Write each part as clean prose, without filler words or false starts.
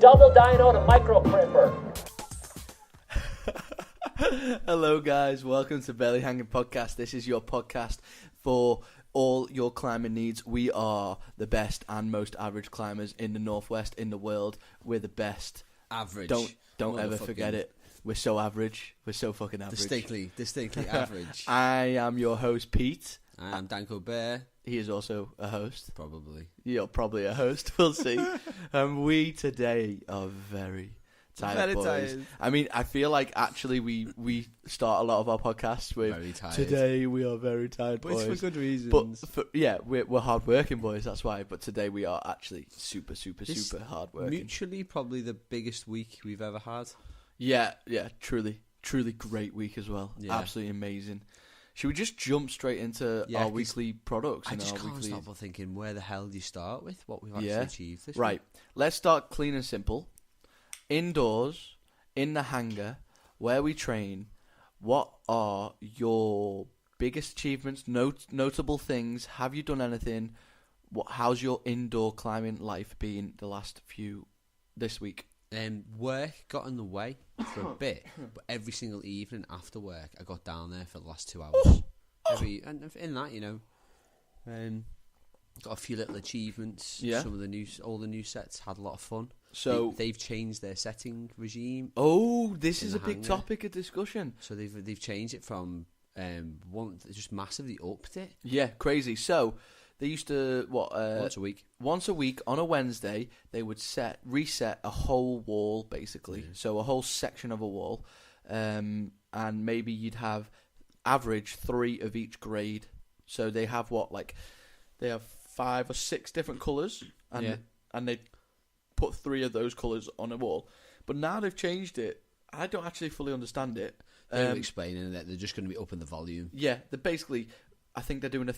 double dyno to micro crimper. Hello guys, welcome to Belly Hanging Podcast. This is your podcast for all your climbing needs. We are the best and most average climbers in the Northwest in the world. We're the best. Average. Don't ever forget it. We're so average. We're so fucking average. Distinctly average. I am your host, Pete. I am Danko Bear. He is also a host. Probably. You're probably a host. We'll see. We today are very tired, boys. Tired. I mean, I feel like actually we start a lot of our podcasts with Very tired. today we are very tired, But boys. it's for good reasons. But we're hard working boys. That's why. But today we are actually super hard working. Mutually, probably the biggest week we've ever had. Yeah, truly great week as well. Yeah. Absolutely amazing. Should we just jump straight into our weekly products? I just can't stop thinking, where the hell do you start with what we've actually achieved this right. week? Let's start clean and simple. Indoors, in the hangar, where we train. What are your biggest achievements? Notable things? Have you done anything? How's your indoor climbing life been this week? Work got in the way for a bit, but every single evening after work, I got down there for the last 2 hours. And in that, got a few little achievements. Yeah. All the new sets had a lot of fun. So they've changed their setting regime. Oh, this is a big hangar. topic of discussion. So they've changed it from just massively upped it. Yeah, crazy. So they used to Once a week on a Wednesday they would reset a whole wall basically. Yeah. So a whole section of a wall, and maybe you'd have average 3 of each grade. So they have 5 or 6 different colours, and they put 3 of those colours on a wall. But now they've changed it. I don't actually fully understand it. They're explaining that they're just going to be upping the volume. Yeah, they're basically, I think they're doing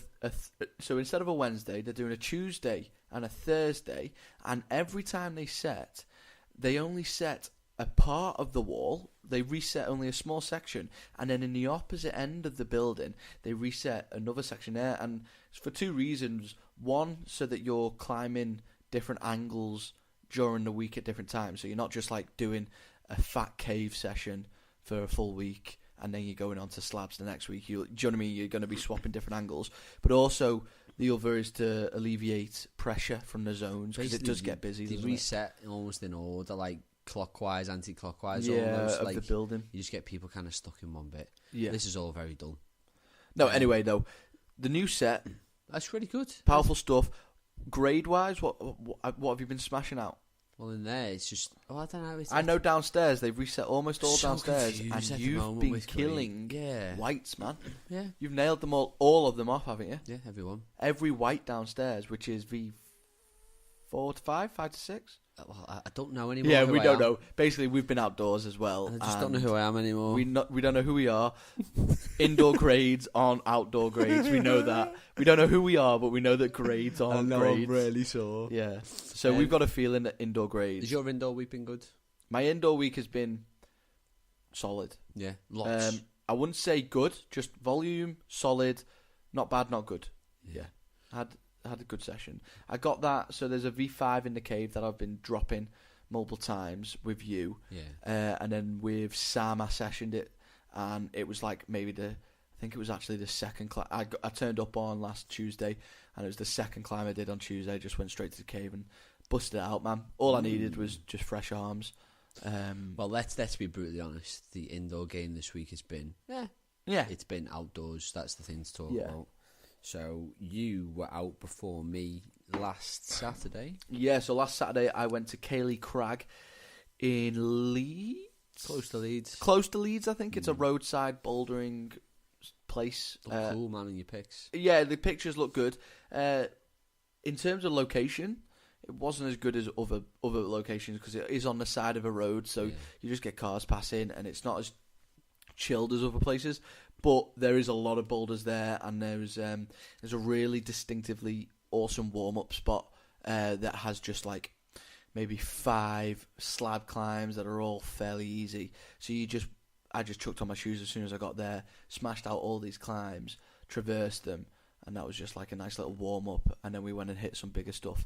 so instead of a Wednesday, they're doing a Tuesday and a Thursday, and every time they only set a part of the wall. They reset only a small section, and then in the opposite end of the building, they reset another section there, and it's for 2 reasons. One, so that you're climbing different angles during the week at different times, so you're not just like doing a fat cave session for a full week and then you're going on to slabs the next week. Do you know what I mean? You're going to be swapping different angles. But also, the other is to alleviate pressure from the zones, because it does get busy. They reset almost in order, like clockwise, anti-clockwise, almost, of like the building. You just get people kind of stuck in one bit. Yeah. This is all very dull. No, anyway, though, the new set, that's really good. Powerful stuff. Grade-wise, what have you been smashing out? Well, in there, it's just... I don't know. I know downstairs, they've reset almost all downstairs, and you've been killing whites, man. Yeah. You've nailed them all of them off, haven't you? Yeah, everyone. Every white downstairs, which is V4 to 5 to 6? Well, I don't know anymore. Yeah, we don't know. Basically, we've been outdoors as well. I just don't know who I am anymore. We don't know who we are. Indoor grades aren't outdoor grades. We know that. We don't know who we are, but we know that grades aren't grades. I'm really sure. Yeah. So we've got a feeling that indoor grades. Has your indoor week been good? My indoor week has been solid. Yeah, lots. I wouldn't say good, just volume, solid, not bad, not good. Yeah. Had a good session. I got that. So there's a V5 in the cave that I've been dropping multiple times with you. Yeah. And then with Sam, I sessioned it, and it was like maybe I think it was actually the second climb. I turned up on last Tuesday, and it was the second climb I did on Tuesday. I just went straight to the cave and busted it out, man. All I needed was just fresh arms. Well, let's be brutally honest. The indoor game this week has been it's been outdoors. That's the thing to talk about. So you were out before me last Saturday. Yeah, so last Saturday I went to Cayley Crag in Leeds. Close to Leeds. Close to Leeds, I think. It's a roadside bouldering place. Look cool, man, in your pics. Yeah, the pictures look good. In terms of location, it wasn't as good as other locations because it is on the side of a road, so you just get cars passing, and it's not as chilled as other places. But there is a lot of boulders there, and there's a really distinctively awesome warm-up spot that has just like maybe 5 slab climbs that are all fairly easy. So I just chucked on my shoes as soon as I got there, smashed out all these climbs, traversed them, and that was just like a nice little warm-up, and then we went and hit some bigger stuff.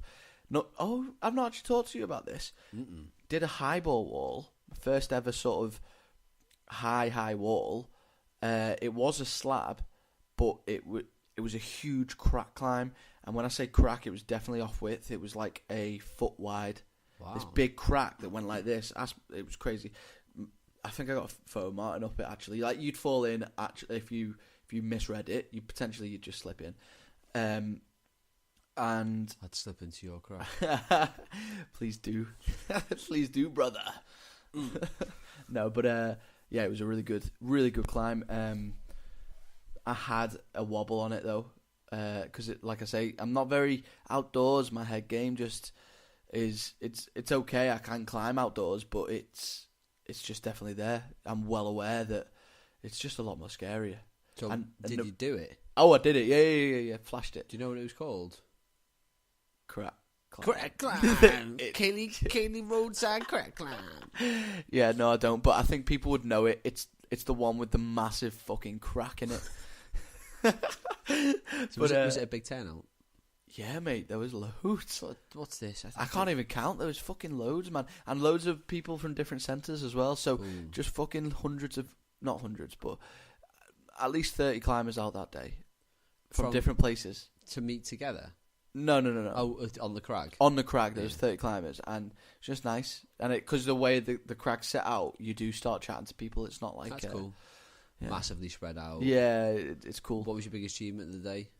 No, I've not actually talked to you about this. Mm-mm. Did a highball wall, first ever sort of high wall. It was a slab, but it was a huge crack climb. And when I say crack, it was definitely off width. It was like a foot wide. Wow. This big crack that went like this. It was crazy. I think I got a photo Martin up it actually. Like you'd fall in actually if you misread it, you'd just slip in. And I'd slip into your crack. Please do, please do, brother. No, but yeah, it was a really good climb. I had a wobble on it though, because like I say, I'm not very outdoors. My head game just is it's okay. I can climb outdoors, but it's just definitely there. I'm well aware that it's just a lot more scarier. So did you do it? Oh, I did it. Yeah. Flashed it. Do you know what it was called? Crack climb. Cayley roadside crack climb. Yeah, no, I don't. But I think people would know it. It's the one with the massive fucking crack in it. So was it a big turnout? Yeah, mate, there was loads. What's this? I can't even count. There was fucking loads, man. And loads of people from different centres as well. So just fucking not hundreds, but at least 30 climbers out that day. From different places. To meet together? No. Oh, on the crag? On the crag, there was 30 climbers. And it's just nice. And because the way the crag's set out, you do start chatting to people. It's not like... That's cool. Yeah. Massively spread out. Yeah, it's cool. What was your biggest achievement of the day?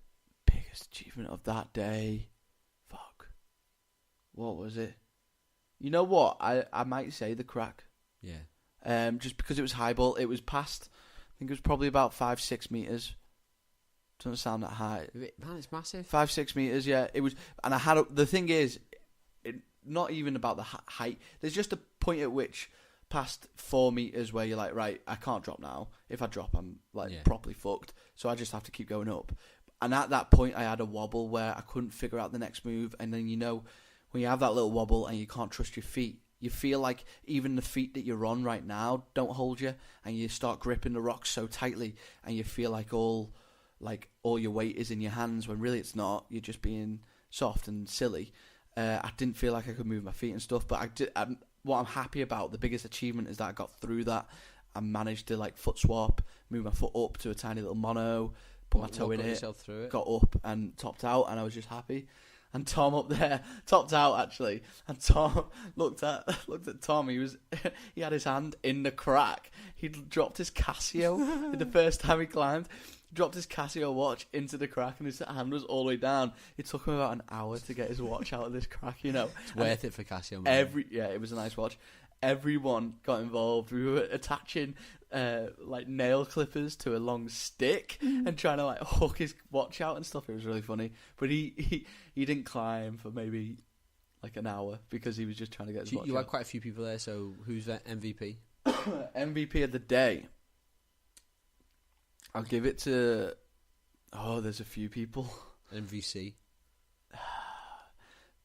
Biggest achievement of that day? Fuck. What was it? You know what? I might say the crack. Yeah. Just because it was highball. It was past... I think it was probably about 5-6 metres. Doesn't sound that high. Man, it's massive. 5-6 metres, yeah. It was... And I had... The thing is... not even about the height. There's just a point at which... past 4 metres where you're like, right, I can't drop now. If I drop, I'm properly fucked. So I just have to keep going up. And at that point, I had a wobble where I couldn't figure out the next move. And then, when you have that little wobble and you can't trust your feet, you feel like even the feet that you're on right now don't hold you. And you start gripping the rocks so tightly. And you feel like all your weight is in your hands when really it's not. You're just being soft and silly. I didn't feel like I could move my feet and stuff. But what I'm happy about, the biggest achievement, is that I got through that. I managed to foot swap, move my foot up to a tiny little mono, put my toe in it, through it, got up and topped out, and I was just happy. And Tom up there topped out actually, and Tom looked at Tom. He had his hand in the crack. He dropped his Casio the first time he climbed. Dropped his Casio watch into the crack and his hand was all the way down. It took him about an hour to get his watch out of this crack, It's worth it for Casio, man. It was a nice watch. Everyone got involved. We were attaching nail clippers to a long stick and trying to hook his watch out and stuff. It was really funny. But he didn't climb for maybe an hour because he was just trying to get his watch out. You had quite a few people there, so who's the MVP? MVP of the day. I'll give it to... there's a few people. MVC.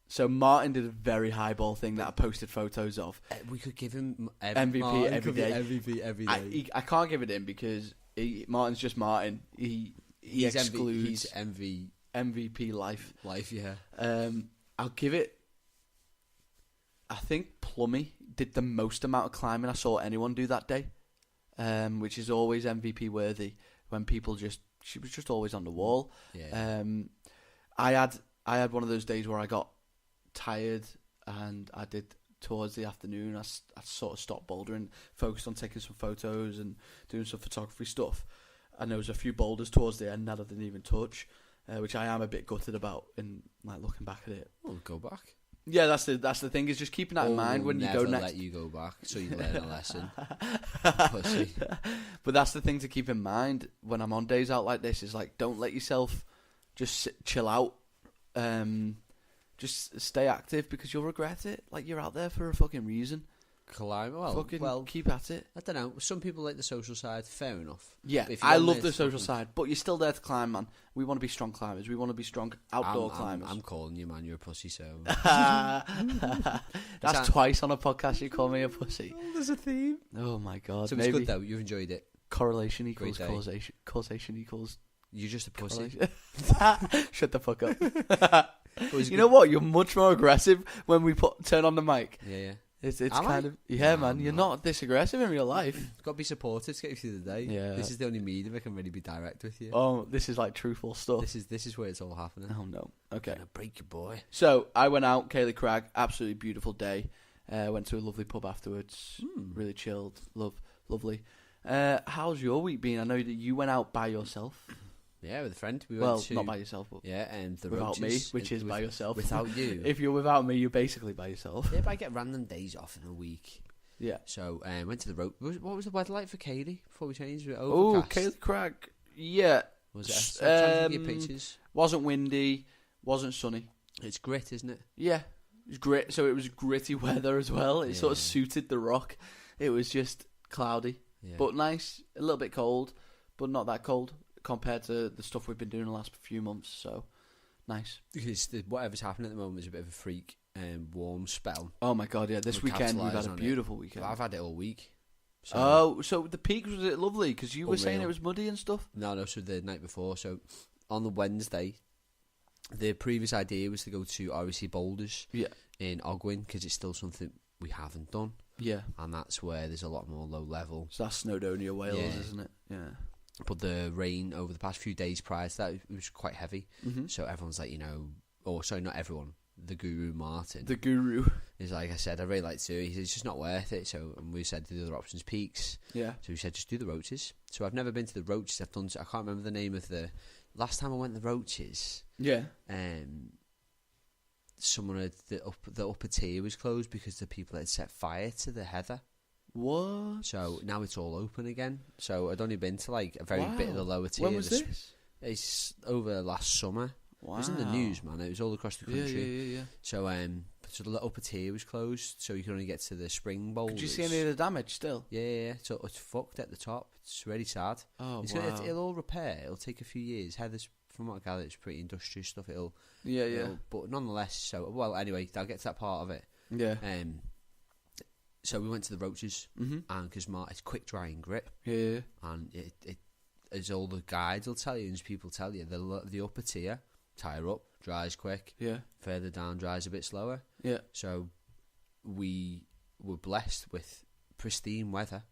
So Martin did a very highball thing that I posted photos of. We could give him MVP every day. MVP every day. I can't give it him because Martin's just Martin. He's excludes... He's MVP life. Life, yeah. I'll give it... I think Plummy did the most amount of climbing I saw anyone do that day, which is always MVP worthy. When people she was just always on the wall. Yeah. I had one of those days where I got tired, and I did towards the afternoon. I sort of stopped bouldering, focused on taking some photos and doing some photography stuff. And there was a few boulders towards the end that I didn't even touch, which I am a bit gutted about. In looking back at it, we'll go back. Yeah, that's the thing, is just keeping that in mind when you go next. Never let you go back, so you learn a lesson. Pussy. But that's the thing to keep in mind when I'm on days out like this, is don't let yourself just chill out. Just stay active because you'll regret it. You're out there for a fucking reason. Climb, keep at it. I don't know. Some people like the social side. Fair enough. Yeah, I love the social side, but you're still there to climb, man. We want to be strong climbers. We want to be strong outdoor climbers. I'm calling you, man. You're a pussy, so... That's twice on a podcast you call me a pussy. Oh, there's a theme. Oh, my God. So it's good, though. You've enjoyed it. Correlation equals causation. Causation equals... You're just a pussy. Shut the fuck up. You know what? You're much more aggressive when we turn on the mic. Yeah. It's kind of man. You're not this aggressive in real life. Got to be supportive to get you through the day. Yeah. This is the only medium I can really be direct with you. Oh, this is like truthful stuff. This is where it's all happening. Oh no. Okay. I'm gonna break your boy. So I went out, Cayley Crag, absolutely beautiful day. Went to a lovely pub afterwards. Really chilled. Lovely. How's your week been? I know that you went out by yourself. Yeah, with a friend. We well, went to, not by yourself, but and the without Roaches, me, which is by yourself. Without you. If you're without me, you're basically by yourself. Yeah, but I get random days off in a week. Yeah. So went to the road. What was the weather like for Cayley before we changed it? Oh, Cayley Crag. Yeah. Was it? Trying to get pictures. Wasn't windy. Wasn't sunny. It's grit, isn't it? Yeah. It was grit. So it was gritty weather as well. It sort of suited the rock. It was just cloudy, but nice. A little bit cold, but not that cold compared to the stuff we've been doing the last few months. So nice. Because whatever's happening at the moment is a bit of a freak warm spell. Oh my god, yeah! This weekend we've had a beautiful weekend. I've had it all week. So the peak, was it lovely? Because you were saying it was muddy and stuff. No. So the night before, so on the Wednesday, the previous idea was to go to REC Boulders in Ogwen because it's still something we haven't done. Yeah, and that's where there's a lot more low level. So that's Snowdonia, Wales, isn't it? Yeah. But the rain over the past few days prior to that, it was quite heavy. So everyone's like, not everyone. The Guru Martin. The Guru. Is like I said, I really like to. He said it's just not worth it. So and we said the other options, peaks. Yeah. So we said just do the Roaches. So I've never been to the Roaches. I can't remember the name of the last time I went to the Roaches. Yeah. Someone had the upper tier was closed because the people had set fire to the heather. What? So now it's all open again. So I'd only been to like a very bit of the lower tier. When was this? It's over last summer. Wow. It was in the news, man. It was all across the country. Yeah. So the upper tier was closed, so you could only get to the spring boulders. Could you see any of the damage still? Yeah. So it's fucked at the top. It's really sad. Oh, It'll all repair. It'll take a few years. Heather's, from what I gather, it's pretty industrious stuff. But nonetheless, anyway, I'll get to that part of it. Yeah. So we went to the Roaches, and because it's quick drying grit. Yeah. And it as all the guides will tell you, and as people tell you, the upper tier, tire up, dries quick. Yeah. Further down, dries a bit slower. Yeah. So we were blessed with pristine weather,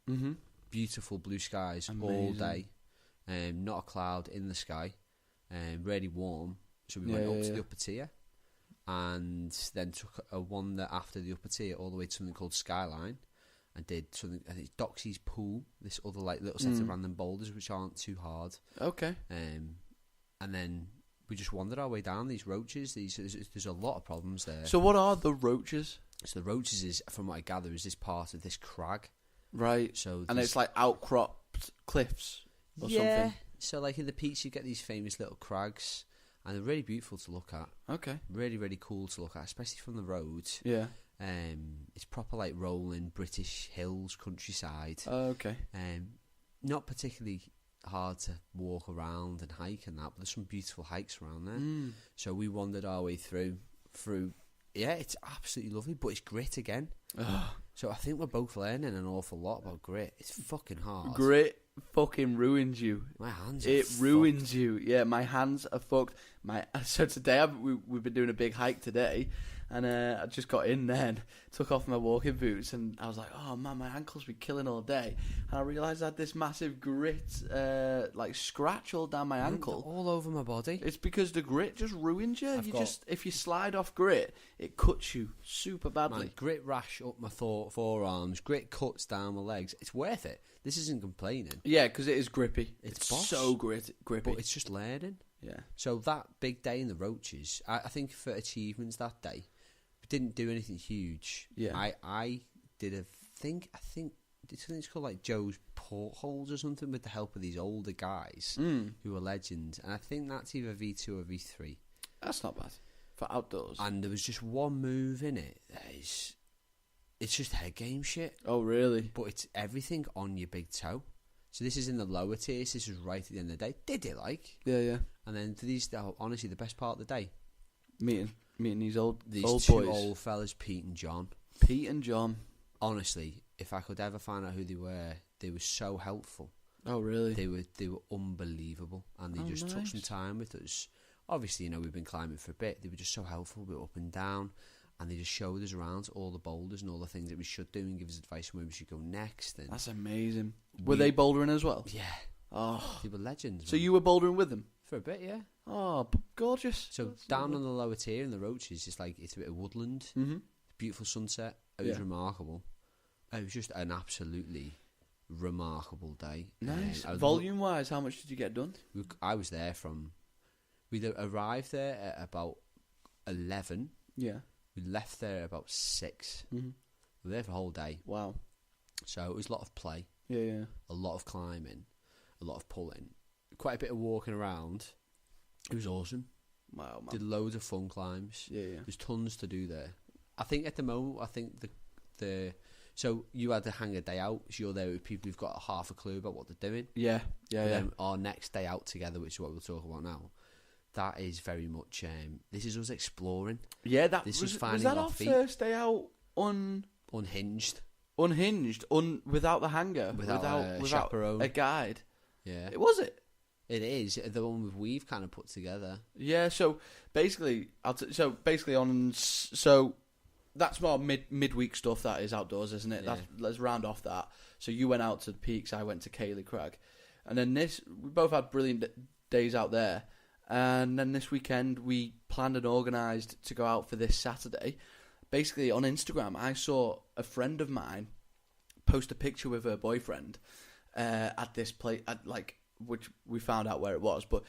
beautiful blue skies all day, not a cloud in the sky, really warm. So we went up to the upper tier, and then took a wander after the upper tier all the way to something called Skyline, and did something. I think Doxy's Pool. This other little set of random boulders which aren't too hard. Okay. And then we just wandered our way down these Roaches. There's a lot of problems there. So what are the Roaches? So the Roaches is, from what I gather, is this part of this crag. Right. So it's like outcropped cliffs or something. So like in the peaks you get these famous little crags, and they're really beautiful to look at. Okay. Really, really cool to look at, especially from the road. Yeah. It's proper like rolling British hills countryside. Okay. Not particularly hard to walk around and hike and that, but there's some beautiful hikes around there. So we wandered our way through. Yeah, it's absolutely lovely, but it's grit again. So I think we're both learning an awful lot about grit. It's fucking hard. Grit fucking ruins you. My hands. It ruins you. Yeah, my hands are fucked. So today we've been doing a big hike today. And I just got in then, took off my walking boots, and I was like, oh man, my ankles been killing all day. And I realised I had this massive grit, scratch all down my ankle. All over my body. It's because the grit just ruins you. If you slide off grit, it cuts you super badly. Grit rash up my forearms, grit cuts down my legs. It's worth it. This isn't complaining. Yeah, because it is grippy. It's so grippy. But it's just learning. Yeah. So that big day in the Roaches, I think for achievements that day, we didn't do anything huge. Yeah. I did I think it's called like Joe's Portholes or something with the help of these older guys who are legends. And I think that's either V2 or V3. That's not bad for outdoors. And there was just one move in it that is, it's just head game shit. Oh, really? But it's everything on your big toe. So this is in the lower tiers. This is right at the end of the day. Did it like? Yeah. And then for these, honestly, the best part of the day, meeting these old two boys. Old fellas, Pete and John. Pete and John. Honestly, if I could ever find out who they were so helpful. Oh, really? They were unbelievable, and they just took some time with us obviously, we've been climbing for a bit. They were just so helpful. We were up and down, and they just showed us around all the boulders and all the things that we should do and give us advice on where we should go next. And that's amazing. Were they bouldering as well? Yeah. Oh, they were legends. So you were bouldering with them? For a bit, yeah. Oh, gorgeous. So that's down lovely. On the lower tier in the Roaches, it's a bit of woodland. Mm-hmm. Beautiful sunset. It was remarkable. It was just an absolutely remarkable day. Nice. Volume-wise, how much did you get done? I was there we arrived there at about 11. Yeah. We left there at about 6. Mm-hmm. We were there for a whole day. Wow. So it was a lot of play. Yeah. A lot of climbing. A lot of pulling. Quite a bit of walking around. It was awesome. Wow, man. Did loads of fun climbs. Yeah. There's tons to do there. I think at the moment, so you had to hang a day out. So you're there with people who've got half a clue about what they're doing. Yeah. Then our next day out together, which is what we'll talk about now, that is very much. This is us exploring. Yeah, was that our first day out unhinged, without the hanger, without chaperone, a guide. Yeah, It is the one we've kind of put together. Yeah. So basically, that's more midweek stuff. That is outdoors, isn't it? Yeah. Let's round off that. So you went out to the peaks. I went to Cayley Crag, and then we both had brilliant days out there. And then this weekend we planned and organised to go out for this Saturday. Basically on Instagram, I saw a friend of mine post a picture with her boyfriend at this place, which we found out where it was. But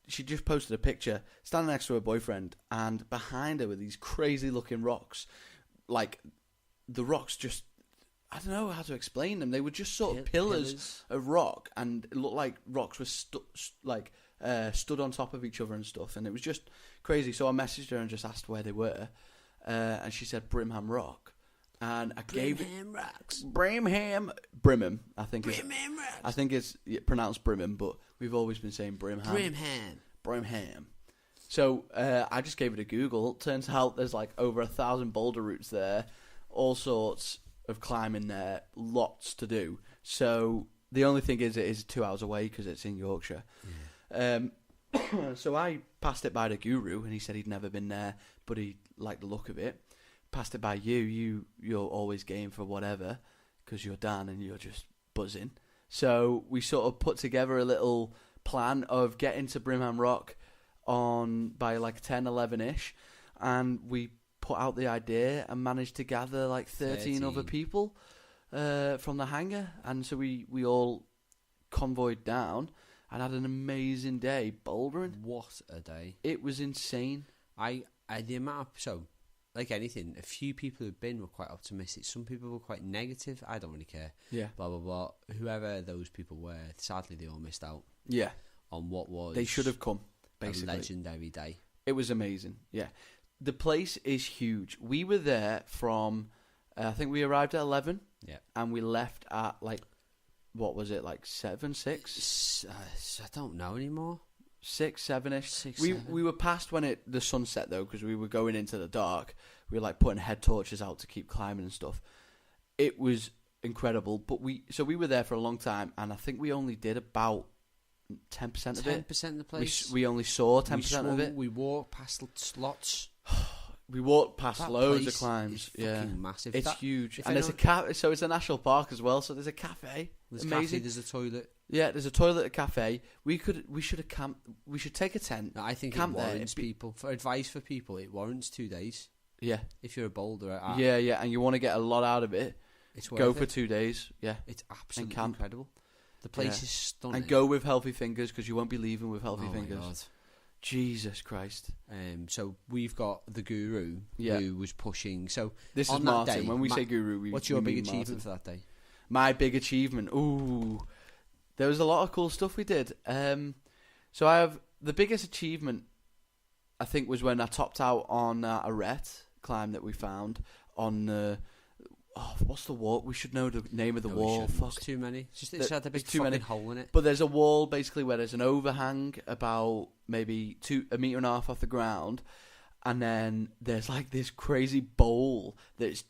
she just posted a picture standing next to her boyfriend, and behind her were these crazy looking rocks. Like the rocks just, I don't know how to explain them. They were just sort of pillars of rock, and it looked like rocks were stood on top of each other and stuff, and it was just crazy. So I messaged her and just asked where they were, and she said Brimham Rock, and I gave it Brimham. I think it's pronounced Brimham, but we've always been saying Brimham. So I just gave it a Google. Turns out there's like over 1,000 boulder routes there, all sorts of climbing there, lots to do. So the only thing is, it is 2 hours away because it's in Yorkshire. Yeah. So I passed it by the guru, and he said he'd never been there, but he liked the look of it. Passed it by you. You're always game for whatever, because you're Dan and you're just buzzing. So we sort of put together a little plan of getting to Brimham Rock by like 10, 11-ish, and we put out the idea and managed to gather like 13 other people from the hangar, and so we all convoyed down and had an amazing day bouldering. What a day. It was insane. The amount of, like anything, a few people who've been were quite optimistic. Some people were quite negative. I don't really care. Yeah. Blah, blah, blah. Whoever those people were, sadly they all missed out. Yeah. On what was... They should have come, basically. A legendary day. It was amazing, yeah. The place is huge. We were there from, I think we arrived at 11. Yeah. And we left at like, what was it, like 7, 6? I don't know anymore. 6, 7-ish. 6, we 7. We were past when the sun set though, because we were going into the dark. We were like putting head torches out to keep climbing and stuff. It was incredible. But we were there for a long time, and I think we only did about 10% of it. 10% of the place. We only saw 10% of it. We walked past slots. We walked past loads of climbs. Fucking massive. It's huge. And there's a cafe, so it's a national park as well. So there's a cafe. There's amazing. There's a toilet. Yeah, there's a toilet, a cafe. We should have camped. We should take a tent. No, I think camp it warrants people. For advice for people, it warrants 2 days. Yeah. If you're a boulderer. Yeah, and you want to get a lot out of it. It's worth go it. for 2 days. Yeah. It's absolutely incredible. The place is stunning. And go with healthy fingers, because you won't be leaving with healthy fingers. My God. Jesus Christ. So we've got the guru who was pushing. So this is Martin. Day, when we say guru, what's your big achievement for that day? My big achievement. Ooh, there was a lot of cool stuff we did. So I have the biggest achievement, I think, was when I topped out on a Arete climb that we found on the. What's the wall? We should know the name of the wall. Fuck, too many. It's had a big fucking hole in it. But there's a wall basically where there's an overhang about maybe 1.5 meters off the ground, and then there's like this crazy bowl that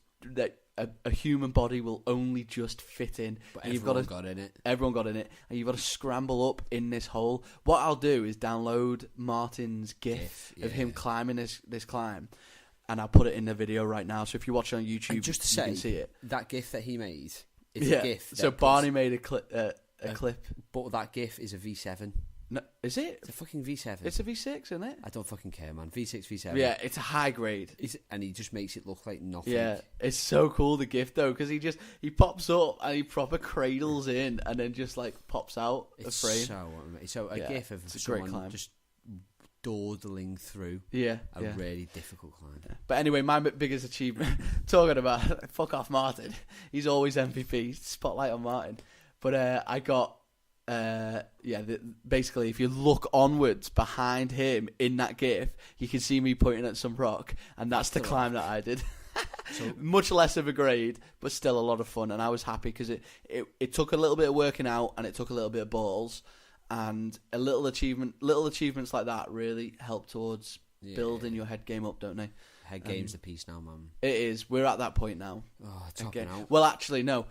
a human body will only just fit in. But and everyone got in it. Everyone got in it, and you've got to scramble up in this hole. What I'll do is download Martin's GIF of him climbing this climb, and I'll put it in the video right now. So if you watch it on YouTube, and just to you say, can see it. That GIF that he made is a GIF. So Barney made a clip. But that GIF is a V7. No, is it? It's a fucking V7. It's a V6, isn't it? I don't fucking care, man. V6, V7. Yeah, it's a high grade. And he just makes it look like nothing. Yeah, it's so cool, the GIF, though, because he pops up and he proper cradles in and then just, like, pops out it's a frame. So a GIF of someone just dawdling through a really difficult climb. Yeah. But anyway, my biggest achievement, talking about, fuck off Martin. He's always MVP. Spotlight on Martin. But I got... basically, if you look onwards behind him in that GIF, you can see me pointing at some rock, and that's the climb that I did. So, much less of a grade, but still a lot of fun, and I was happy because it took a little bit of working out, and it took a little bit of balls, and little achievements like that really help towards building your head game up, don't they? Head game's the piece now, man. It is. We're at that point now. Oh, topping out. Well, actually, no.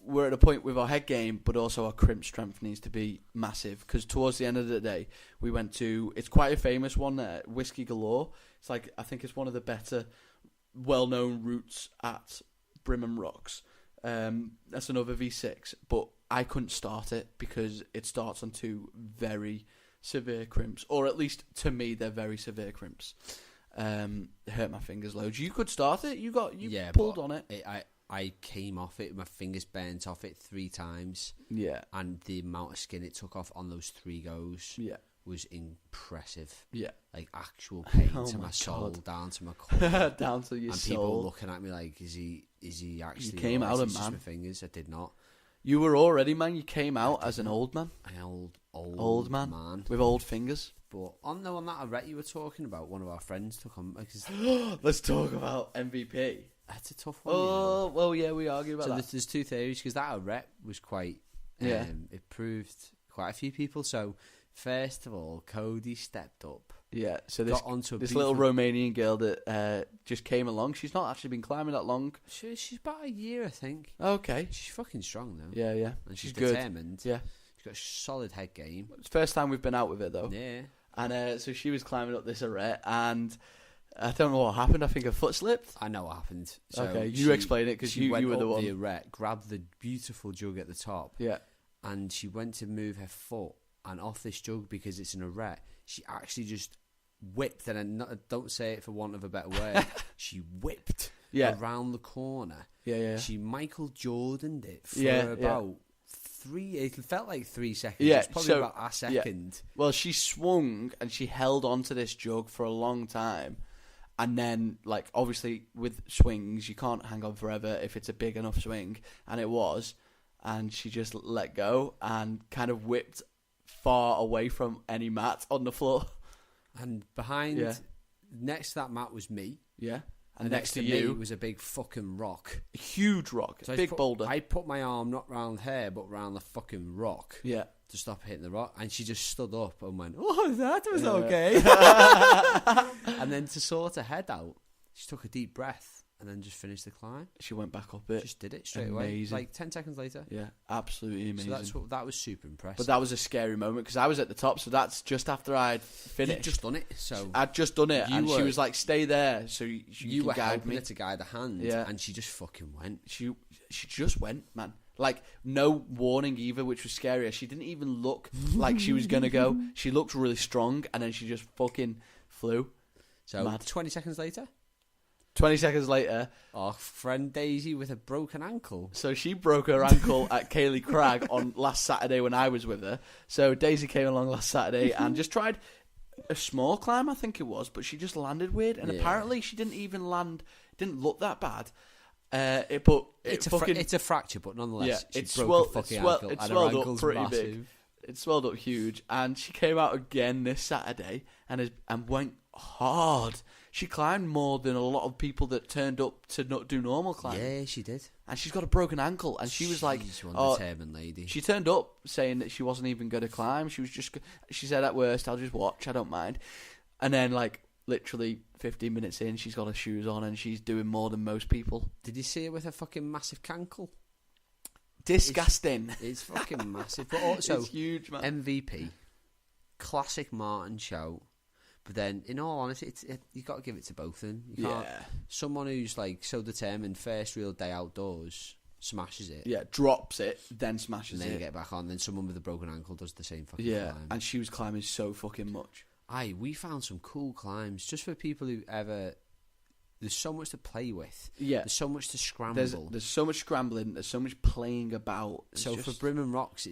We're at a point with our head game, but also our crimp strength needs to be massive. Because towards the end of the day, we went to... It's quite a famous one there, Whiskey Galore. It's like, I think it's one of the better, well-known routes at Brimham Rocks. That's another V6. But I couldn't start it because it starts on 2 very severe crimps. Or at least, to me, they're very severe crimps. It hurt my fingers loads. You could start it. You pulled on it. I came off it, my fingers bent off it 3 times. Yeah. And the amount of skin it took off on those 3 goes was impressive. Yeah. Like actual pain to my soul, down to my core. Down to your and soul. People looking at me like, is he actually... You came out, man. My fingers, I did not. You were already, man. You came out as an old man. An old man. With old fingers. But on that arete you were talking about, one of our friends took on... Let's talk about MVP. That's a tough one. Oh, well, yeah, we argue about that. So there's 2 theories, because that arete was quite... It proved quite a few people. So, first of all, Cody stepped up. Yeah, so this little Romanian girl that just came along, she's not actually been climbing that long. She's about a year, I think. Okay. She's fucking strong, though. Yeah. And she's good. Determined. Yeah. She's got a solid head game. It's the first time we've been out with it, though. Yeah. And so she was climbing up this arete, and... I don't know what happened. I think her foot slipped. I know what happened. So okay, you explain it because you were the one. She went up the arete, grabbed the beautiful jug at the top. Yeah. And she went to move her foot, and off this jug, because it's an arete, she actually just whipped, and I don't say it for want of a better word, she whipped around the corner. Yeah. She Michael Jordaned it for about 3... It felt like 3 seconds. Yeah, it was probably about a second. Yeah. Well, she swung, and she held onto this jug for a long time. And then, like, obviously, with swings, you can't hang on forever if it's a big enough swing. And it was. And she just let go and kind of whipped far away from any mat on the floor. And next to that mat was me. Yeah. And next to you was a big fucking rock. A huge rock. So big boulder. I put my arm not round her, but round the fucking rock. Yeah. To stop hitting the rock. And she just stood up and went, oh, that was okay. And then to sort her head out, she took a deep breath and then just finished the climb. She went back up it. Just did it straight away. Like 10 seconds later. Yeah, absolutely amazing. So that was super impressive. But that was a scary moment because I was at the top, so that's just after I'd finished. You'd just done it. So I'd just done it, and she was like, "Stay there," so you were guide helping me. her to guide the hand, and she just fucking went. She just went, man. Like, no warning either, which was scarier. She didn't even look like she was going to go. She looked really strong, and then she just fucking flew. So, 20 seconds later? 20 seconds later... Our friend Daisy with a broken ankle. So, she broke her ankle at Cayley Crag on last Saturday when I was with her. So, Daisy came along last Saturday and just tried a small climb, I think it was, but she just landed weird. And apparently, she didn't even land... Didn't look that bad. It's a fracture, but nonetheless, it swelled up pretty massive. Big. It swelled up huge, and she came out again this Saturday and went hard. She climbed more than a lot of people that turned up to not do normal climbing. Yeah, she did. And she's got a broken ankle, and she was like, "Oh, determined lady." She turned up saying that she wasn't even going to climb. She said, "At worst, I'll just watch. I don't mind." And then, like, literally 15 minutes in, she's got her shoes on and she's doing more than most people. Did you see her with her fucking massive cankle? Disgusting. It's fucking massive. But also, it's huge, man. MVP, classic Martin shout. But then, in all honesty, you've got to give it to both of them. You can't, someone who's like so determined, first real day outdoors, smashes it. Yeah, drops it, then smashes and then it. you get back on. Then someone with a broken ankle does the same fucking climb. And she was climbing so fucking much. We found some cool climbs just for people who ever. There's so much to play with. Yeah, there's so much to scramble. There's so much scrambling. There's so much playing about. So for Brimham Rocks,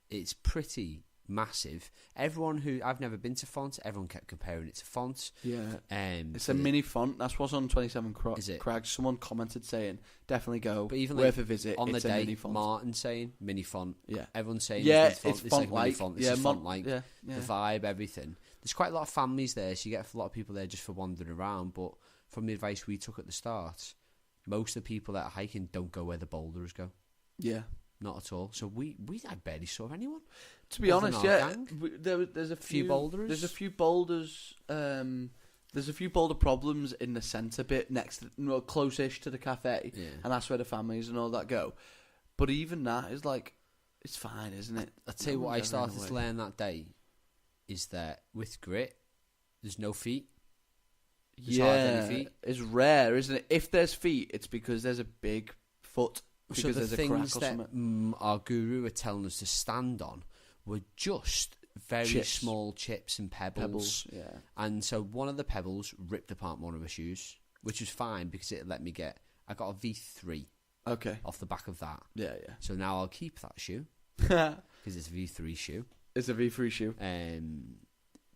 it's pretty massive. Everyone who I've never been to Font, everyone kept comparing it to Font. Yeah, it's a mini Font. That's what's on 27 Crags. Someone commented saying definitely go. But even worth a visit. On it's the day, mini Font. Martin saying mini Font. Yeah, everyone's saying it's Font like. This is Font like. Yeah. The vibe, everything. There's quite a lot of families there, so you get a lot of people there just for wandering around. But from the advice we took at the start, most of the people that are hiking don't go where the boulders go. Yeah. Not at all. So I barely saw anyone. To be honest, there's a few boulders. There's a few boulders. There's a few boulder problems in the centre bit close-ish to the cafe, and that's where the families and all that go. But even that is like, it's fine, isn't it? I'll tell you what I started to learn that day is that with grit, there's no feet. There's hardly any feet. It's rare, isn't it? If there's feet, it's because there's a big foot. So the things that our guru were telling us to stand on were just very small chips and pebbles. Yeah. And so one of the pebbles ripped apart one of her shoes, which was fine because it let me I got a V3 off the back of that. Yeah. So now I'll keep that shoe because it's a V3 shoe. It's a V3 shoe.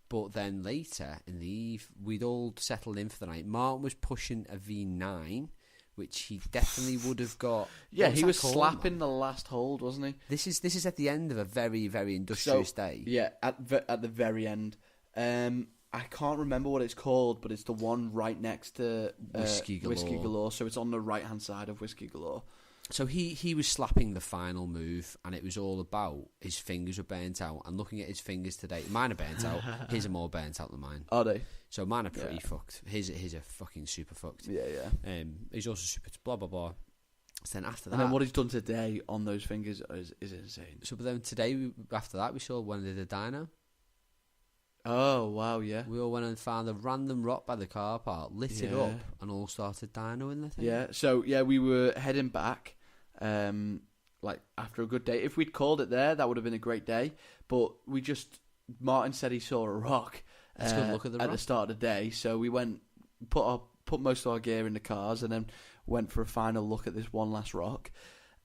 But then later in the eve, we'd all settled in for the night. Martin was pushing a V9, which he definitely would have got. Yeah, he was slapping the last hold, wasn't he? This is at the end of a very, very industrious day. Yeah, at the very end. I can't remember what it's called, but it's the one right next to Whiskey Galore. So it's on the right hand side of Whiskey Galore. So he was slapping the final move, and it was all about his fingers were burnt out. And looking at his fingers today, mine are burnt out. His are more burnt out than mine. Are they? So mine are pretty fucked. His are fucking super fucked. Yeah. He's also super blah blah blah. So then after that, and then what he's done today on those fingers is insane. So but then today after that we saw one of the dyno. Oh wow, yeah. We all went and found a random rock by the car park, lit it up, and all started dynoing the thing. Yeah. So we were heading back. Like after a good day, if we'd called it there, that would have been a great day. But Martin said he saw a rock. Let's go look at the rock at the start of the day. So we went, put most of our gear in the cars, and then went for a final look at this one last rock.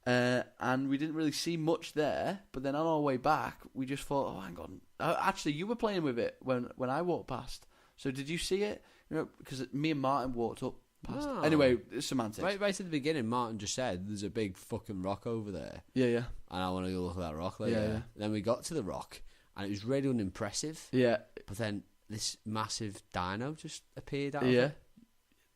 And we didn't really see much there. But then on our way back, we just thought, oh, hang on. Actually, you were playing with it when I walked past. So did you see it? Because me and Martin walked up. No. Anyway, semantics. Right at the beginning, Martin just said, there's a big fucking rock over there. Yeah. And I want to go look at that rock later. Yeah. Then we got to the rock, and it was really unimpressive. Yeah. But then this massive dino just appeared out of it.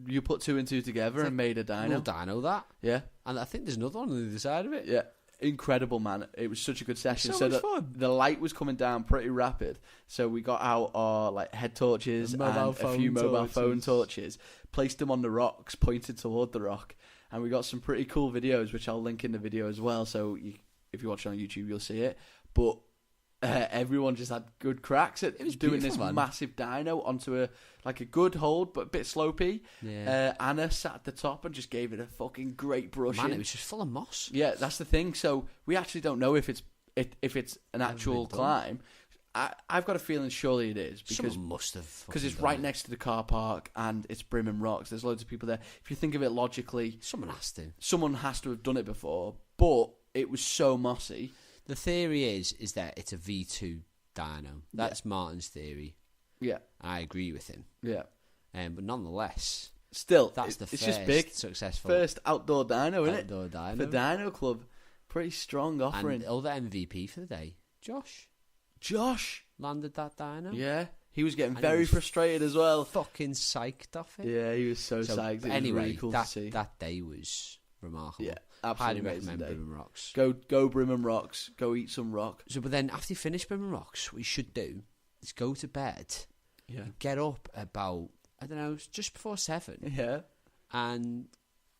You put two and two together and made a dino. We'll dino that. Yeah. And I think there's another one on the other side of it. Yeah. Incredible, man. It was such a good session. So much fun. The light was coming down pretty rapid. So we got out our head torches and a few mobile phone torches, placed them on the rocks, pointed toward the rock, and we got some pretty cool videos, which I'll link in the video as well. So if you watch it on YouTube, you'll see it. But everyone just had good cracks at doing this massive dino onto a good hold, but a bit slopey. Yeah. Anna sat at the top and just gave it a fucking great brush. Man, it was just full of moss. Yeah, that's the thing. So we actually don't know if it's an actual climb. I've got a feeling surely it is, because someone must have, because it's right next to the car park and it's Brimham Rocks. There's loads of people there. If you think of it logically, someone has to have done it before. But it was so mossy. The theory is that it's a V2 dyno. That's Martin's theory. Yeah, I agree with him. Yeah, but nonetheless, still, it's first just big, successful first outdoor dyno, isn't it? Outdoor dyno. The Dyno Club, pretty strong offering. And other MVP for the day, Josh landed that dyno. Yeah, he was getting very frustrated as well. Fucking psyched off it. Yeah, he was so psyched. It was really cool to see. That day was remarkable. Yeah, absolutely. Highly recommend Brimham Rocks. Go Brimham Rocks. Go eat some rock. So, but then after you finish Brimham Rocks, what you should do is go to bed Yeah. Get up about, I don't know, just before 7. Yeah. And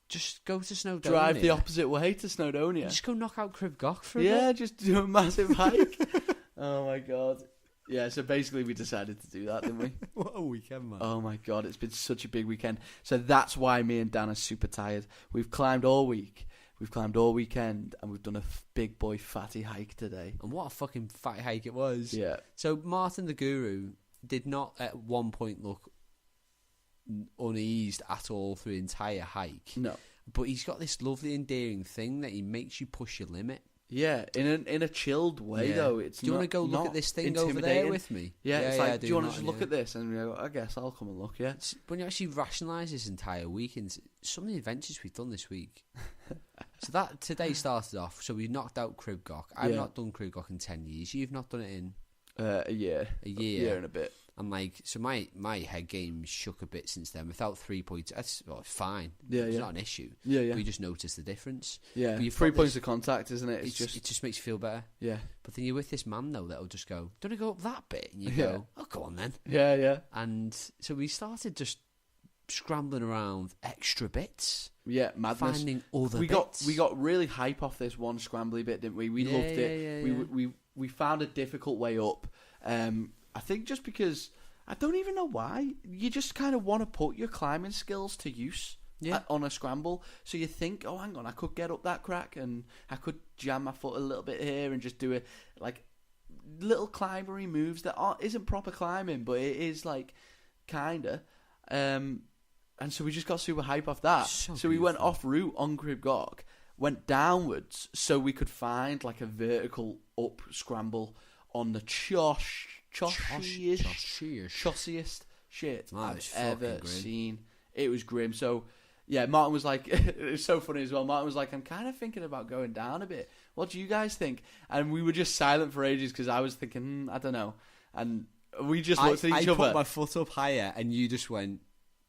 just go to Snowdonia. Drive the opposite way to Snowdonia. Just go knock out Crib Goch for a Yeah, bit. just do a massive hike. Oh my god. Yeah, so basically we decided to do that, didn't we? What a weekend, man. Oh my god, it's been such a big weekend. So that's why me and Dan are super tired. We've climbed all week. We've climbed all weekend, and we've done a big boy fatty hike today. And what a fucking fat hike it was. Yeah. So Martin the Guru did not at one point look uneased at all through the entire hike. No. But he's got this lovely endearing thing that he makes you push your limit. Yeah, in a chilled way though. It's do you want to go look at this thing over there with me? Yeah, it's like, do you want to just look at this? And we go, I guess I'll come and look. Yeah. When you actually rationalise this entire weekend, some of the adventures we've done this week. So that today started off. So we knocked out Crib Goch. I've not done Crib Goch in 10 years. You've not done it in a year. A year and a bit. And so my head game shook a bit since then. Without 3 points, that's fine. Yeah, it's not an issue. Yeah. We just noticed the difference. Yeah, 3 points of contact, isn't it? It just makes you feel better. Yeah. But then you're with this man though that'll just go, "Don't I go up that bit?" And you go, "Oh, go on then." Yeah. And so we started just scrambling around extra bits. Yeah, madness. Finding other bits. We got really hype off this one scrambly bit, didn't we? We loved it. Yeah. We found a difficult way up. I think just because I don't even know why. You just kind of want to put your climbing skills to use on a scramble. So you think, oh, hang on, I could get up that crack and I could jam my foot a little bit here and just do it like little climbery moves that isn't proper climbing, but it is like kinda. And so we just got super hype off that. So we went off route on Crib Goch, went downwards so we could find like a vertical up scramble on the chossiest shit I've ever seen. It was grim. So yeah, Martin was like, it was so funny as well. Martin was like, I'm kind of thinking about going down a bit. What do you guys think? And we were just silent for ages because I was thinking, I don't know. And we just looked at each other. I put my foot up higher, and you just went,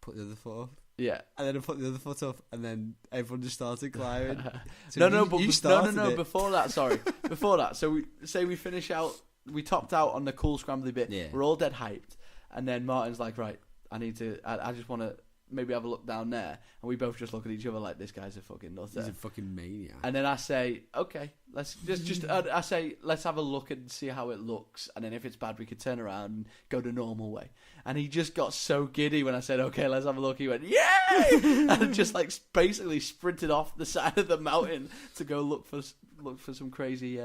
put the other foot up. Yeah, and then I put the other foot up, and then everyone just started climbing. So before that, sorry, before that. So we finish out. We topped out on the cool scrambly bit. Yeah. We're all dead hyped, and then Martin's like, right, I just want to maybe have a look down there, and we both just look at each other like, this guy's a fucking nutter. He's a fucking maniac. And then I say, okay, let's let's have a look and see how it looks, and then if it's bad, we could turn around and go the normal way. And he just got so giddy when I said, okay, let's have a look. He went, yay! And just like basically sprinted off the side of the mountain to go look for some crazy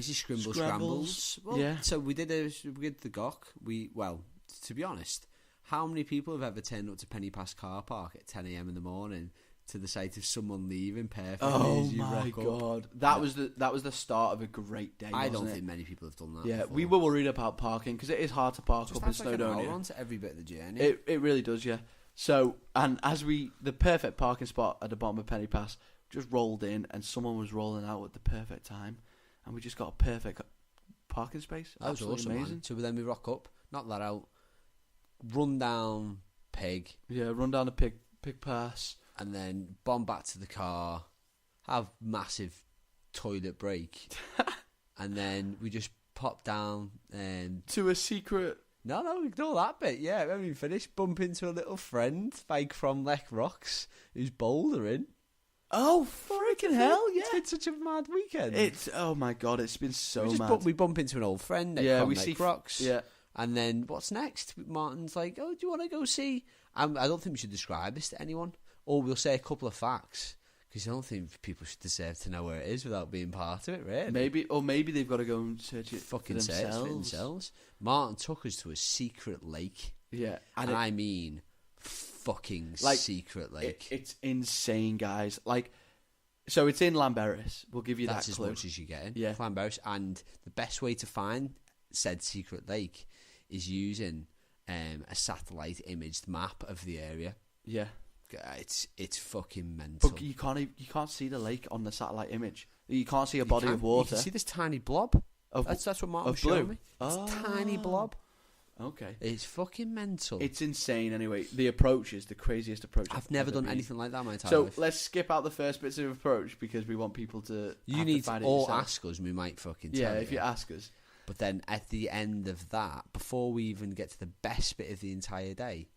scrambles. Well, yeah. So we did the Goch. To be honest, how many people have ever turned up to Penny Pass car park at 10 a.m. in the morning to the sight of someone leaving perfectly? Oh my god, that was the start of a great day. I don't think many people have done that. Yeah, before. We were worried about parking because it is hard to park up in Snowdonia. Like an hour onto every bit of the journey. It really does, yeah. So, and as the perfect parking spot at the bottom of Penny Pass just rolled in, and someone was rolling out at the perfect time, and we just got a perfect parking space. That was awesome, amazing. Man. So then we rock up, knock that out, run down Pig. Yeah, run down the Pig Pass. And then bomb back to the car, have massive toilet break, and then we just pop down to a secret. No, ignore that bit. Yeah, when we finish, bump into a little friend like from Llanberis Rocks who's bouldering. Oh, freaking hell, yeah. It's been such a mad weekend. Oh my god, it's been so mad. We bump into an old friend from Llanberis Rocks. Yeah. And then what's next? Martin's like, oh, do you want to go see? I don't think we should describe this to anyone. Or we'll say a couple of facts, because I don't think people should deserve to know where it is without being part of it, really. Maybe they've got to go and search it for themselves. Martin took us to a secret lake. Yeah. And I mean fucking secret lake. It's insane, guys. Like, so it's in Llanberis. We'll give you That's that clue. That's as much as you get in. Yeah. Llanberis. And the best way to find said secret lake is using a satellite imaged map of the area. Yeah. It's fucking mental. But you can't see the lake on the satellite image. You can't see a body of water. You can see this tiny blob. That's what Martin was showing me. It's a tiny blob. Okay. It's fucking mental. It's insane anyway. The approach is the craziest approach I've never done anything like that in my entire life. So let's skip out the first bits of approach because we want people to ask us and we might fucking tell you. Yeah, if you ask us. But then at the end of that, before we even get to the best bit of the entire day,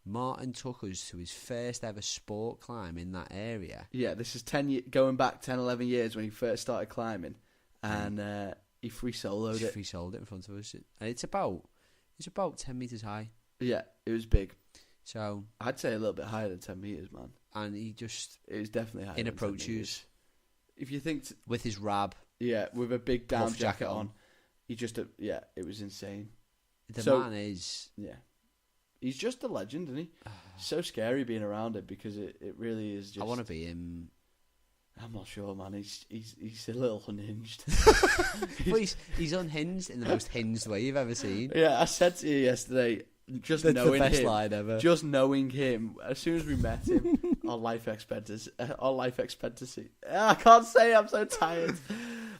Martin took us to his first ever sport climb in that area. Yeah, this is going back 10, 11 years when he first started climbing, and he free soloed it. Free soloed it in front of us, and it's about 10 meters high. Yeah, it was big. So I'd say a little bit higher than 10 meters, man. And it was definitely higher. In approach shoes, if you think with his rab, with a big down jacket on, he just it was insane. The man is he's just a legend, isn't he? So scary being around it because it really is just. I want to be him. I'm not sure, man. He's a little unhinged. Well, he's unhinged in the most hinged way you've ever seen. Yeah, I said to you yesterday, That's the best line ever. Just knowing him, as soon as we met him, our life expectancy. I can't say it, I'm so tired.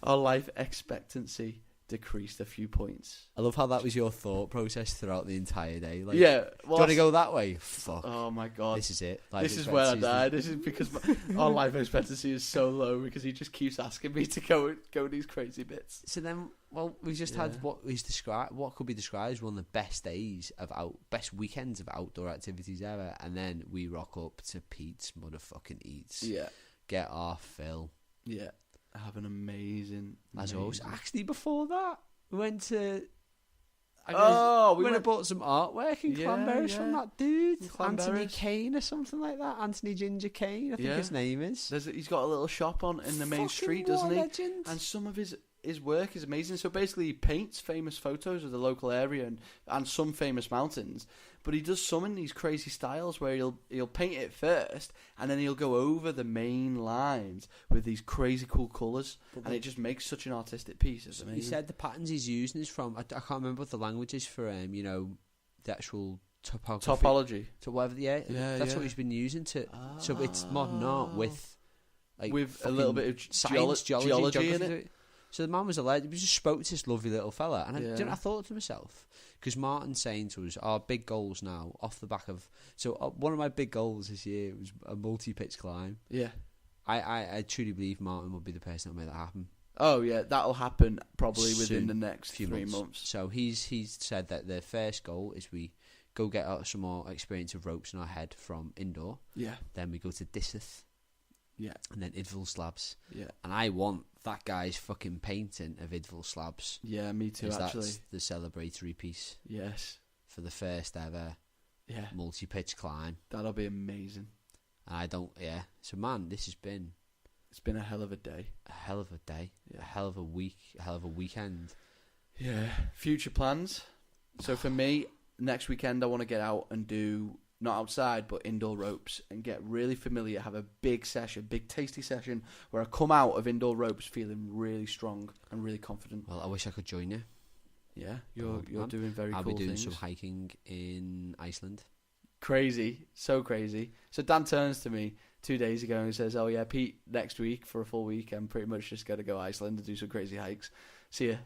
Our life expectancy decreased a few points. I love how that was your thought process throughout the entire day. Like, yeah, do you want to go that way? Fuck. Oh my god, this is it. This is where I die. This is because our life expectancy is so low because he just keeps asking me to go these crazy bits. So then, well, we just had what could be described as one of the best days of best weekends of outdoor activities ever, and then we rock up to Pete's motherfucking Eats. Yeah, get our fill. Yeah. Have an amazing. As always, actually, before that, we went to. We went and bought some artwork in Llanberis from that dude, Anthony Kane or something like that. Anthony Ginger Kane, I think his name is. He's got a little shop in the main street, doesn't he? Legend. And some of his work is amazing. So basically, he paints famous photos of the local area and some famous mountains. But he does some in these crazy styles where he'll paint it first, and then he'll go over the main lines with these crazy cool colours, and it just makes such an artistic piece. It's amazing. He said the patterns he's using is from I can't remember what the language is for the actual topology. To whatever, that's what he's been using to. So it's modern art with a little bit of science, geology in it. So the man was a legend. We just spoke to this lovely little fella, and I thought to myself, because Martin's saying to us, our big goals now, off the back of... So one of my big goals this year was a multi-pitch climb. Yeah. I truly believe Martin will be the person that will make that happen. Oh, yeah, that'll happen probably within the next few 3 months. So he's said that the first goal is we go get out some more experience of ropes in our head from indoor. Yeah. Then we go to Disseth. Yeah. And then Idville slabs. Yeah. And I want that guy's fucking painting of Idville slabs. Yeah, me too, actually. That's the celebratory piece. Yes. For the first ever multi-pitch climb. That'll be amazing. And So, man, this has been... It's been a hell of a day. A hell of a day. Yeah. A hell of a week. A hell of a weekend. Yeah. Future plans. So for me, next weekend I want to get out and do... Not outside, but indoor ropes, and get really familiar, have a big tasty session, where I come out of indoor ropes feeling really strong and really confident. Well, I wish I could join you. Yeah, you're doing very cool things. I'll be doing some hiking in Iceland. Crazy, so crazy. So Dan turns to me 2 days ago and says, "Oh yeah, Pete, next week for a full week, I'm pretty much just going to go Iceland and do some crazy hikes. See ya."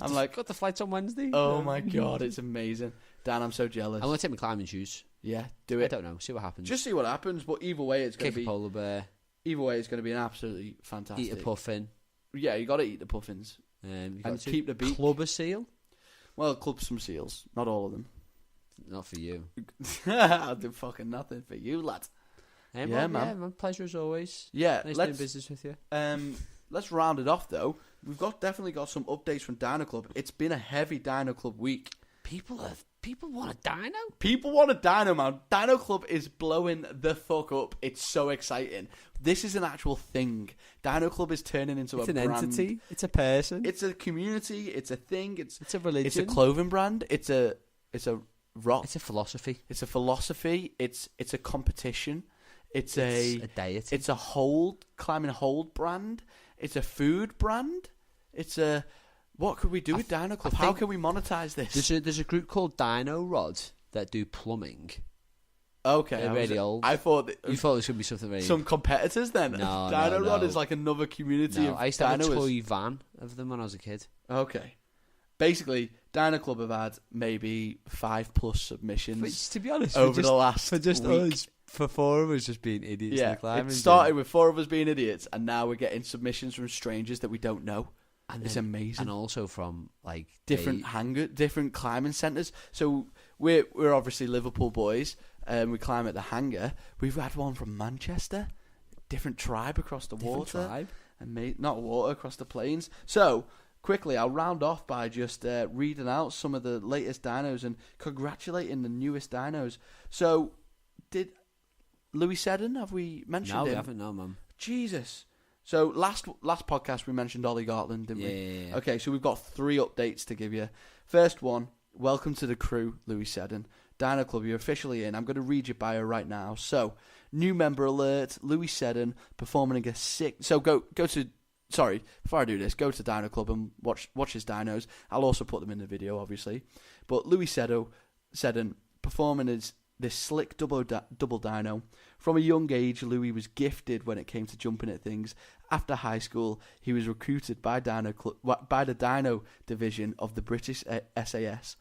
I'm like, got the flights on Wednesday. Oh my god, it's amazing. Dan, I'm so jealous. I'm going to take my climbing shoes. Yeah, do it. I don't know. See what happens. Just see what happens. But either way, it's going to be... Kick a polar bear. Either way, it's going to be an absolutely fantastic... Eat a puffin. Yeah, you got to eat the puffins. And keep the beak. Club a seal? Well, club some seals. Not all of them. Not for you. I'll do fucking nothing for you, lad. Man. Yeah, my pleasure as always. Yeah, nice doing business with you. Let's round it off, though. We've definitely got some updates from Dino Club. It's been a heavy Dino Club week. People want a dyno? People want a dyno, man. Dino Club is blowing the fuck up. It's so exciting. This is an actual thing. Dino Club is turning into a brand. It's an entity. It's a person. It's a community. It's a thing. It's a religion. It's a clothing brand. It's a rock. It's a philosophy. It's a philosophy. It's a competition. It's a deity. It's a climbing hold brand. It's a food brand. It's a... What could we do with Dino Club? How can we monetize this? There's a group called Dino Rod that do plumbing. Okay. They're really old. I thought... You thought this would be something very... Some competitors then? No, Dino Rod is like another community of I used to have a dinos. toy van of them when I was a kid. Okay. Basically, Dino Club have had maybe 5+ submissions. Which, to be honest, over the last for just week. Us, for 4 of us just being idiots. Yeah, in the climbing it started with 4 of us being idiots, and now we're getting submissions from strangers that we don't know. It's amazing. And also from like different different climbing centres. So we're obviously Liverpool boys, and we climb at the hangar. We've had one from Manchester, different tribe across the water, tribe? And not water across the plains. So quickly, I'll round off by just reading out some of the latest dynos and congratulating the newest dynos. So, did Louis Seddon, have we mentioned him? No, we haven't, no, man. Jesus. So, last podcast we mentioned Ollie Gartland, didn't we? Yeah. Okay, so we've got 3 updates to give you. First one, welcome to the crew, Louis Seddon. Dyno Club, you're officially in. I'm going to read your bio right now. So, new member alert, Louis Seddon, performing a sick... So, go to... Sorry, before I do this, go to Dyno Club and watch his dynos. I'll also put them in the video, obviously. But Louis Seddon performing this slick double dyno. From a young age, Louis was gifted when it came to jumping at things. After high school, he was recruited by the dyno division of the British SAS.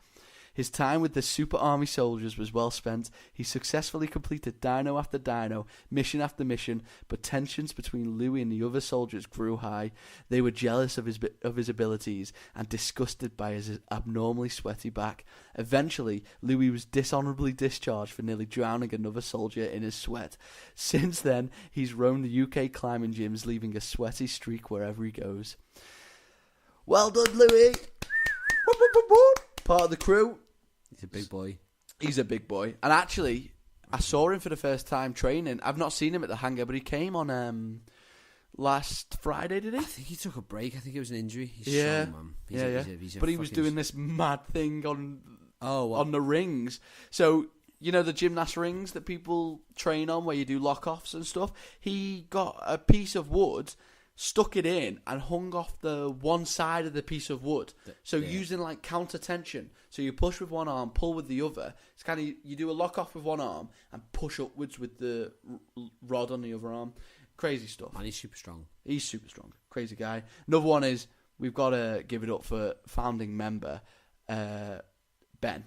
His time with the Super Army soldiers was well spent. He successfully completed dyno after dyno, mission after mission, but tensions between Louis and the other soldiers grew high. They were jealous of his abilities and disgusted by his abnormally sweaty back. Eventually, Louis was dishonourably discharged for nearly drowning another soldier in his sweat. Since then, he's roamed the UK climbing gyms, leaving a sweaty streak wherever he goes. Well done, Louis! Part of the crew. He's a big boy. He's a big boy. And actually, I saw him for the first time training. I've not seen him at the hangar, but he came on last Friday, did he? I think he took a break. I think it was an injury. He's strong, man. But he was doing this mad thing on the rings. So, you know the gymnast rings that people train on where you do lock-offs and stuff? He got a piece of wood, stuck it in and hung off the one side of the piece of wood. Using like counter tension. So you push with one arm, pull with the other. It's kind of, you do a lock off with one arm and push upwards with the rod on the other arm. Crazy stuff. And he's super strong. He's super strong. Crazy guy. Another one is, we've got to give it up for founding member Ben.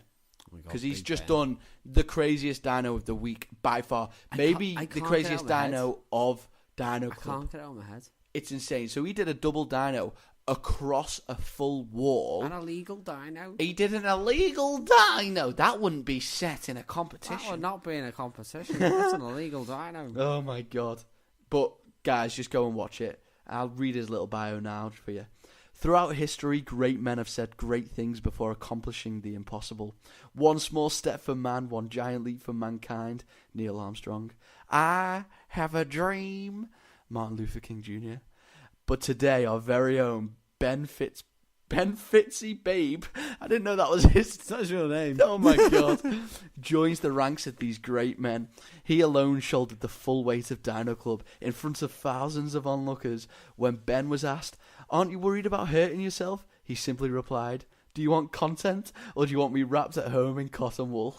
Because he's just done the craziest dyno of the week by far. Maybe the craziest dyno of Dyno Club. I can't get it out of my head. It's insane. So he did a double dyno across a full wall. An illegal dyno? He did an illegal dyno. That wouldn't be set in a competition. That would not be in a competition. That's an illegal dyno. Oh my God. But guys, just go and watch it. I'll read his little bio now for you. Throughout history, great men have said great things before accomplishing the impossible. One small step for man, one giant leap for mankind. Neil Armstrong. I have a dream. Martin Luther King Jr. But today, our very own Ben Fitzy Babe, I didn't know that was his real name. Oh my God. Joins the ranks of these great men. He alone shouldered the full weight of Dyno Club in front of thousands of onlookers. When Ben was asked, "Aren't you worried about hurting yourself?" he simply replied, "Do you want content, or do you want me wrapped at home in cotton wool?"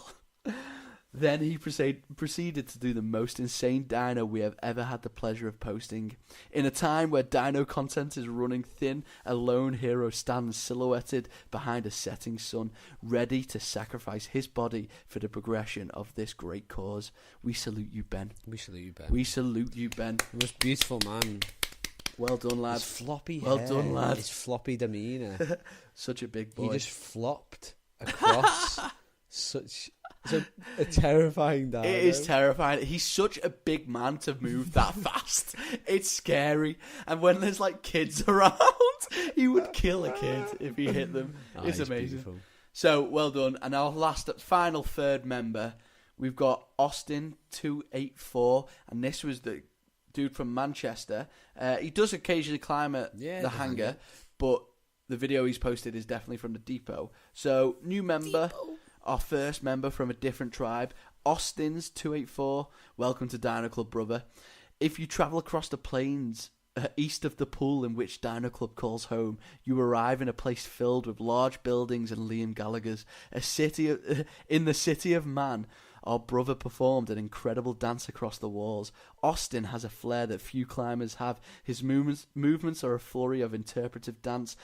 Then he proceeded to do the most insane dyno we have ever had the pleasure of posting. In a time where dyno content is running thin, a lone hero stands silhouetted behind a setting sun, ready to sacrifice his body for the progression of this great cause. We salute you, Ben. We salute you, Ben. We salute you, Ben. The most beautiful man. Well done, lad. His floppy well hair. Done, lad. His floppy demeanour. Such a big boy. He just flopped across such a terrifying dyno. It is terrifying. He's such a big man to move that fast. It's scary. And when there's like kids around, he would kill a kid if he hit them. It's amazing. Beautiful. So, well done. And our final third member, we've got Austin284. And this was the dude from Manchester. He does occasionally climb at the hangar, but the video he's posted is definitely from the depot. So, new member. Our first member from a different tribe, Austins284. Welcome to Dyno Club, brother. If you travel across the plains east of the pool in which Dyno Club calls home, you arrive in a place filled with large buildings and Liam Gallagher's. In the city of man, our brother performed an incredible dance across the walls. Austin has a flair that few climbers have. His movements are a flurry of interpretive dance,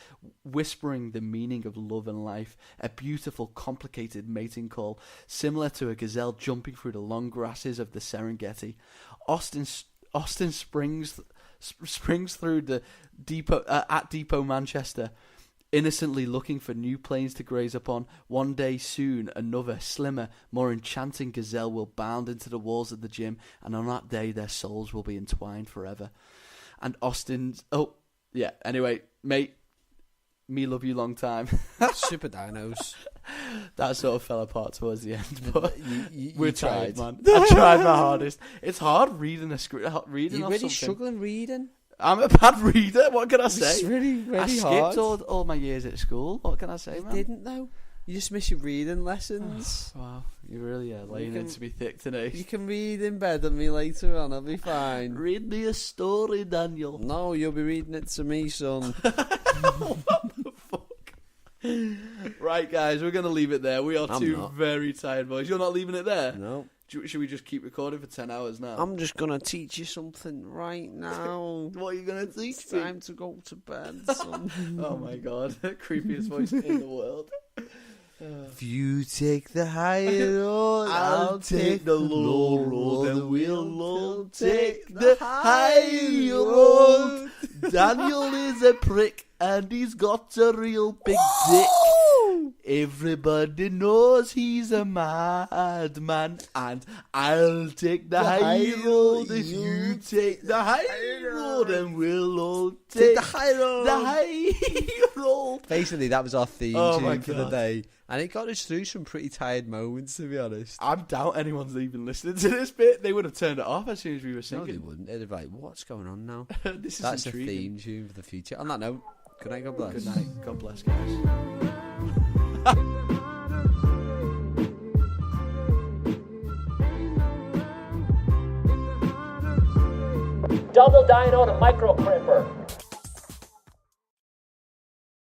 whispering the meaning of love and life. A beautiful, complicated mating call, similar to a gazelle jumping through the long grasses of the Serengeti. Austin springs springs through the depot at Depot Manchester, innocently looking for new plains to graze upon. One day soon, another, slimmer, more enchanting gazelle will bound into the walls of the gym, and on that day their souls will be entwined forever. And Austin's... Oh, yeah, anyway, mate, me love you long time. Super dinos. That sort of fell apart towards the end, but we tried, tried. man. I tried my hardest. It's hard reading a script. Reading You're off really something. struggling reading? I'm a bad reader. What can I say? It's really, really I hard. skipped all my years at school. What can I say, man? You didn't, though. You just miss your reading lessons. Wow, you really are laying into me thick today. You can read in bed with me later on. I'll be fine. Read me a story, Daniel. No, you'll be reading it to me, son. What the fuck? Right, guys, we're going to leave it there. We are two very tired boys. You're not leaving it there? No. Should we just keep recording for 10 hours now? I'm just going to teach you something right now. What are you going to teach It's me? time to go to bed, son. Oh my god, creepiest voice in the world. If you take the high road, I'll take the low road, and we'll all take the high road. Daniel is a prick, and he's got a real big dick. Everybody knows he's a madman, and I'll take the high road if you take the high road, and we'll all take the high road. The high road. Basically, that was our theme my tune for the day. And it got us through some pretty tired moments, to be honest. I doubt anyone's even listening to this bit. They would have turned it off as soon as we were singing. No, they wouldn't. They'd be like, what's going on now? This is That's intriguing. a theme tune for the future. On that note, good night, God bless. Good night. God bless, guys. Double dino to micro crimper.